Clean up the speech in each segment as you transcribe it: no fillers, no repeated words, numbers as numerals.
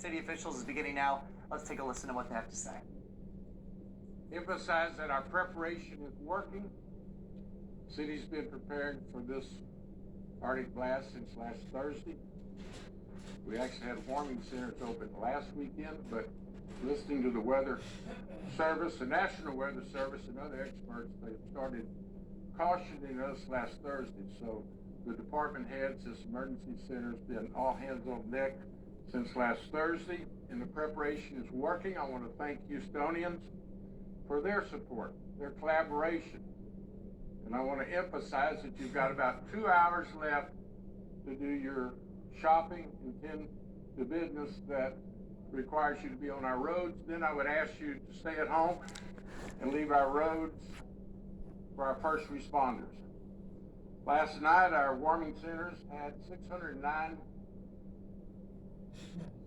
city officials is beginning now. Let's take a listen to what they have to say. Emphasize that our preparation is working. City's been preparing for this Arctic blast since last Thursday. We actually had warming centers open last weekend, but listening to the Weather Service, the National Weather Service, and other experts, they started cautioning us last Thursday. So the department heads, this emergency center has been all hands on deck since last Thursday, and the preparation is working. I want to thank Houstonians for their support, their collaboration. And I want to emphasize that you've got about 2 hours left to do your shopping and tend to business that requires you to be on our roads. Then I would ask you to stay at home and leave our roads for our first responders. Last night, our warming centers had 609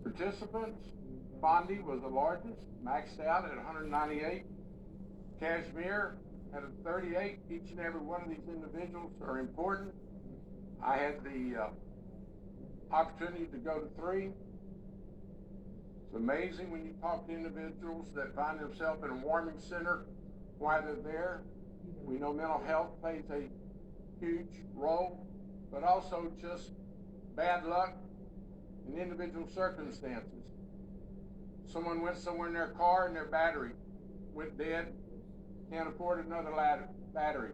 participants. Bondi was the largest, maxed out at 198. Kashmir had a 38. Each and every one of these individuals are important. I had the opportunity to go to 3. It's amazing when you talk to individuals that find themselves in a warming center, why they're there. We know mental health plays a huge role, but also just bad luck and individual circumstances. Someone went somewhere in their car and their battery went dead, can't afford another battery.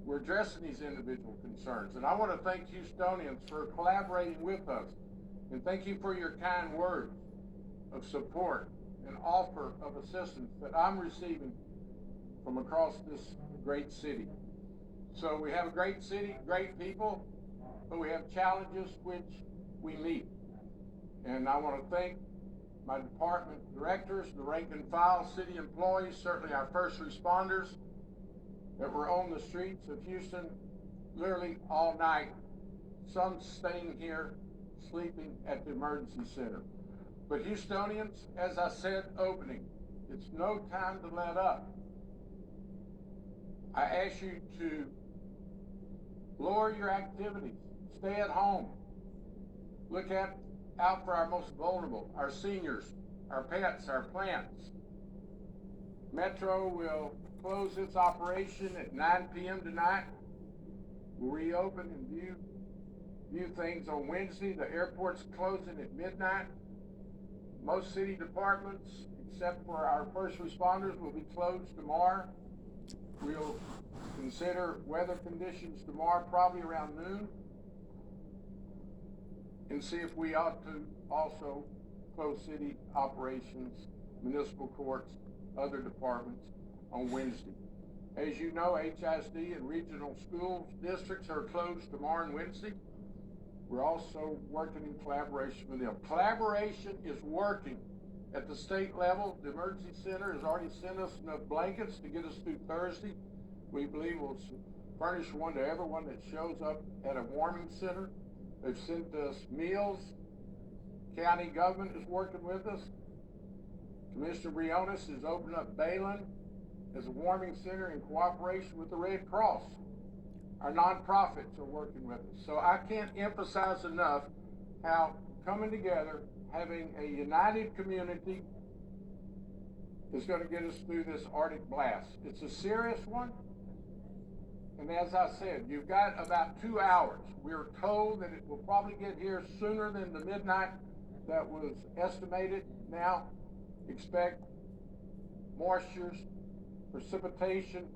We're addressing these individual concerns, and I want to thank Houstonians for collaborating with us, and thank you for your kind words of support and offer of assistance that I'm receiving from across this great city. So we have a great city, great people, but we have challenges which we meet. And I want to thank my department directors, the rank and file city employees, certainly our first responders that were on the streets of Houston literally all night, some staying here, sleeping at the emergency center. But Houstonians, as I said opening, it's no time to let up. I ask you to lower your activities, stay at home, look out for our most vulnerable, our seniors, our pets, our plants. Metro will close its operation at 9 p.m. tonight. We'll reopen and view things on Wednesday. The airport's closing at midnight. Most city departments, except for our first responders, will be closed tomorrow. We'll consider weather conditions tomorrow, probably around noon, and see if we ought to also close city operations, municipal courts, other departments on Wednesday. As you know, HISD and regional schools districts are closed tomorrow and Wednesday. We're also working in collaboration with them. Collaboration is working at the state level. The emergency center has already sent us enough blankets to get us through Thursday. We believe we'll furnish one to everyone that shows up at a warming center. They've sent us meals. County government is working with us. Commissioner Briones has opened up Balin as a warming center in cooperation with the Red Cross. Our nonprofits are working with us. So I can't emphasize enough how coming together, having a united community is going to get us through this Arctic blast. It's a serious one. And as I said, you've got about 2 hours. We're told that it will probably get here sooner than the midnight that was estimated. Now, expect moistures, precipitation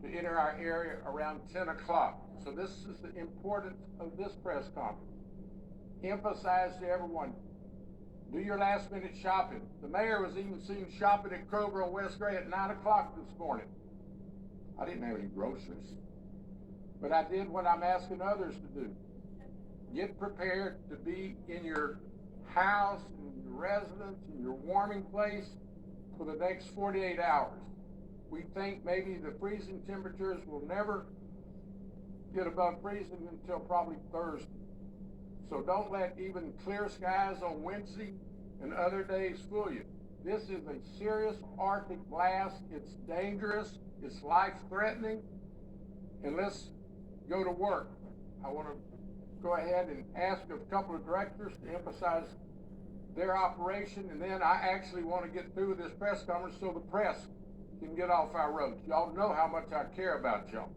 to enter our area around 10 o'clock. So this is the importance of this press conference. Emphasize to everyone, do your last minute shopping. The mayor was even seen shopping at Kroger on West Gray at 9 o'clock this morning. I didn't have any groceries, but I did what I'm asking others to do. Get prepared to be in your house, in your residence, in your warming place for the next 48 hours. We think maybe the freezing temperatures will never get above freezing until probably Thursday. So don't let even clear skies on Wednesday and other days fool you. This is a serious Arctic blast. It's dangerous. It's life-threatening. And let's go to work. I want to go ahead and ask a couple of directors to emphasize their operation, and then I actually want to get through with this press conference so the press can get off our roads. Y'all know how much I care about y'all.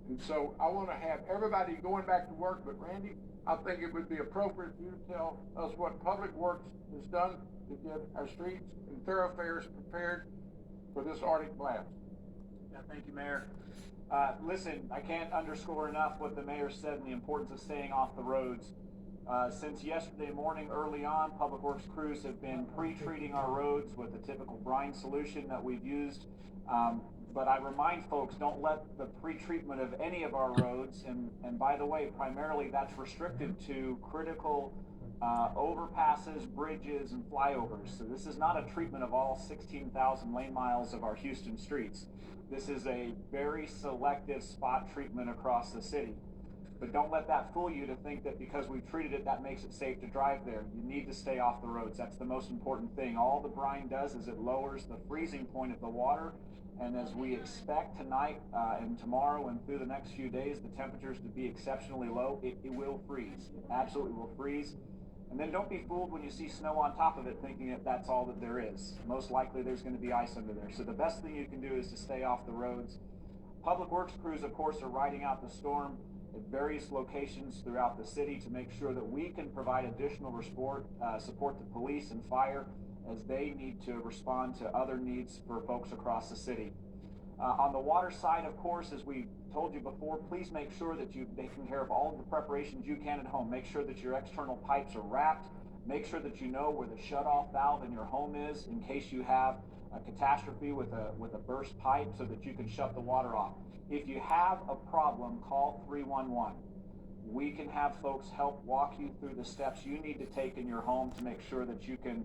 And so I want to have everybody going back to work, but Randy, I think it would be appropriate for you to tell us what Public Works has done to get our streets and thoroughfares prepared for this Arctic blast. Yeah, thank you, Mayor. Listen, I can't underscore enough what the mayor said and the importance of staying off the roads. Since yesterday morning early on, Public Works crews have been pre-treating our roads with the typical brine solution that we've used. But I remind folks, don't let the pre-treatment of any of our roads, and by the way, primarily that's restricted to critical overpasses, bridges, and flyovers. So this is not a treatment of all 16,000 lane miles of our Houston streets. This is a very selective spot treatment across the city. But don't let that fool you to think that because we've treated it, that makes it safe to drive there. You need to stay off the roads. That's the most important thing. All the brine does is it lowers the freezing point of the water. And as we expect tonight and tomorrow and through the next few days, the temperatures to be exceptionally low, it will freeze. It absolutely will freeze. And then don't be fooled when you see snow on top of it thinking that that's all that there is. Most likely there's going to be ice under there. So the best thing you can do is to stay off the roads. Public Works crews, of course, are riding out the storm at various locations throughout the city to make sure that we can provide additional support to police and fire as they need to respond to other needs for folks across the city. On the water side, of course, as we told you before, please make sure that you've taken care of all of the preparations you can at home. Make sure that your external pipes are wrapped. Make sure that you know where the shutoff valve in your home is in case you have a catastrophe with a burst pipe so that you can shut the water off. If you have a problem, call 311. We can have folks help walk you through the steps you need to take in your home to make sure that you can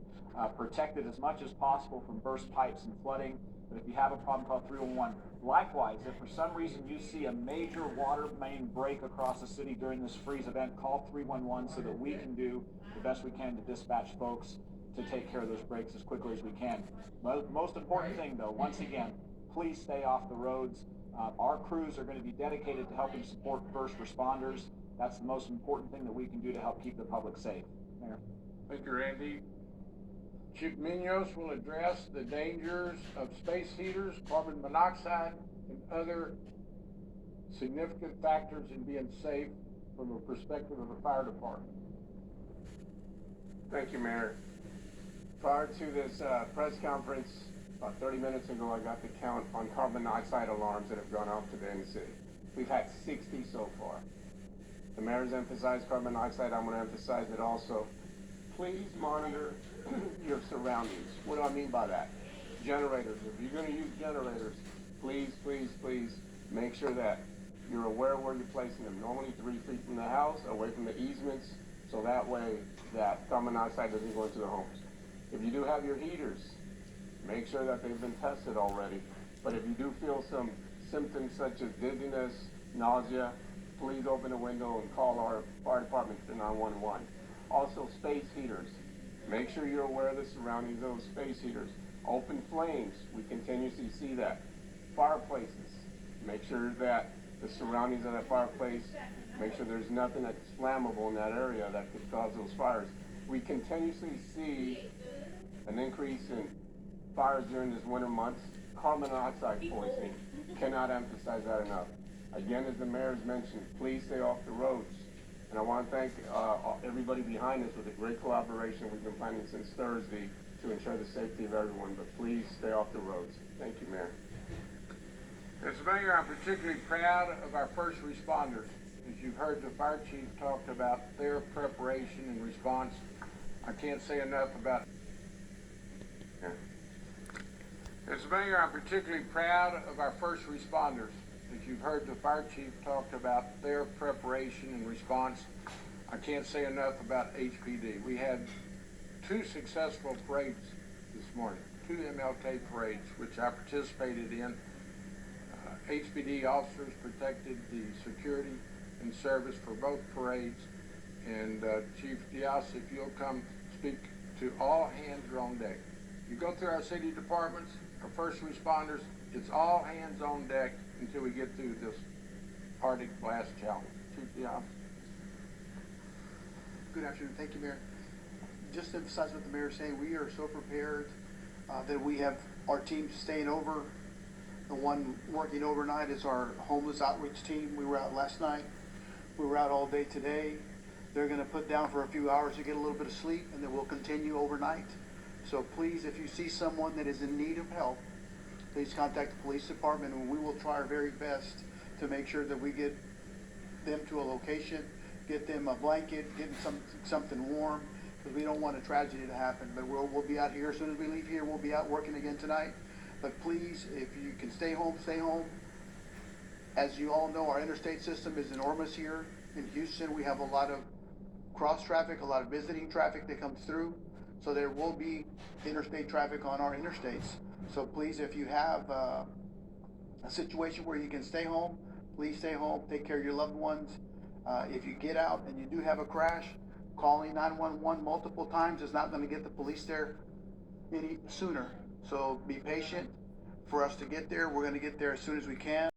protect it as much as possible from burst pipes and flooding. But if you have a problem, call 311. Likewise, if for some reason you see a major water main break across the city during this freeze event, call 311 so that we can do the best we can to dispatch folks to take care of those breaks as quickly as we can. Most important thing, though, once again, please stay off the roads. Our crews are going to be dedicated to helping support first responders. That's the most important thing that we can do to help keep the public safe. Mayor. Thank you, Randy. Chief Munoz will address the dangers of space heaters, carbon monoxide, and other significant factors in being safe from a perspective of the fire department. Thank you, Mayor. Prior to this press conference, about 30 minutes ago, I got the count on carbon monoxide alarms that have gone off today in the city. We've had 60 so far. The mayor's emphasized carbon monoxide. I'm going to emphasize it also. Please monitor your surroundings. What do I mean by that? Generators. If you're going to use generators, please, please, please make sure that you're aware where you're placing them. Normally 3 feet from the house, away from the easements, so that way that carbon monoxide doesn't go into the homes. If you do have your heaters, make sure that they've been tested already. But if you do feel some symptoms such as dizziness, nausea, please open a window and call our fire department to 911. Also, space heaters. Make sure you're aware of the surroundings of those space heaters. Open flames, we continuously see that. Fireplaces, make sure that the surroundings of that fireplace, make sure there's nothing that's flammable in that area that could cause those fires. We continuously see an increase in fires during this winter months. Carbon monoxide poisoning, cannot emphasize that enough. Again, as the mayor has mentioned, please stay off the roads. And I want to thank everybody behind us with a great collaboration we've been planning since Thursday to ensure the safety of everyone. But please stay off the roads. Thank you, Mayor. As Mayor, I'm particularly proud of our first responders. As you've heard the fire chief talk about their preparation and response, I can't say enough about it. As Mayor, I'm particularly proud of our first responders. As you've heard the fire chief talk about their preparation and response, I can't say enough about HPD. We had 2 successful parades this morning, 2 MLK parades, which I participated in. HPD officers protected the security and service for both parades. And Chief Diaz, if you'll come speak to all hands are on deck. You go through our city departments, our first responders, it's all hands on deck until we get through this Arctic blast challenge. Chief Diaz. Good afternoon. Thank you, Mayor. just to emphasize what the mayor's saying, we are so prepared that we have our team staying over. The one working overnight is our homeless outreach team. We were out last night. We were out all day today. They're gonna put down for a few hours to get a little bit of sleep, and then we'll continue overnight. So please, if you see someone that is in need of help, please contact the police department, and we will try our very best to make sure that we get them to a location, get them a blanket, get them something warm, because we don't want a tragedy to happen. But we'll be out here as soon as we leave here. We'll be out working again tonight. But please, if you can stay home, stay home. As you all know, our interstate system is enormous here in Houston. We have a lot of cross traffic, a lot of visiting traffic that comes through. So there will be interstate traffic on our interstates. So please, if you have a situation where you can stay home, please stay home, take care of your loved ones. If you get out and you do have a crash, calling 911 multiple times is not gonna get the police there any sooner. So be patient for us to get there. We're gonna get there as soon as we can.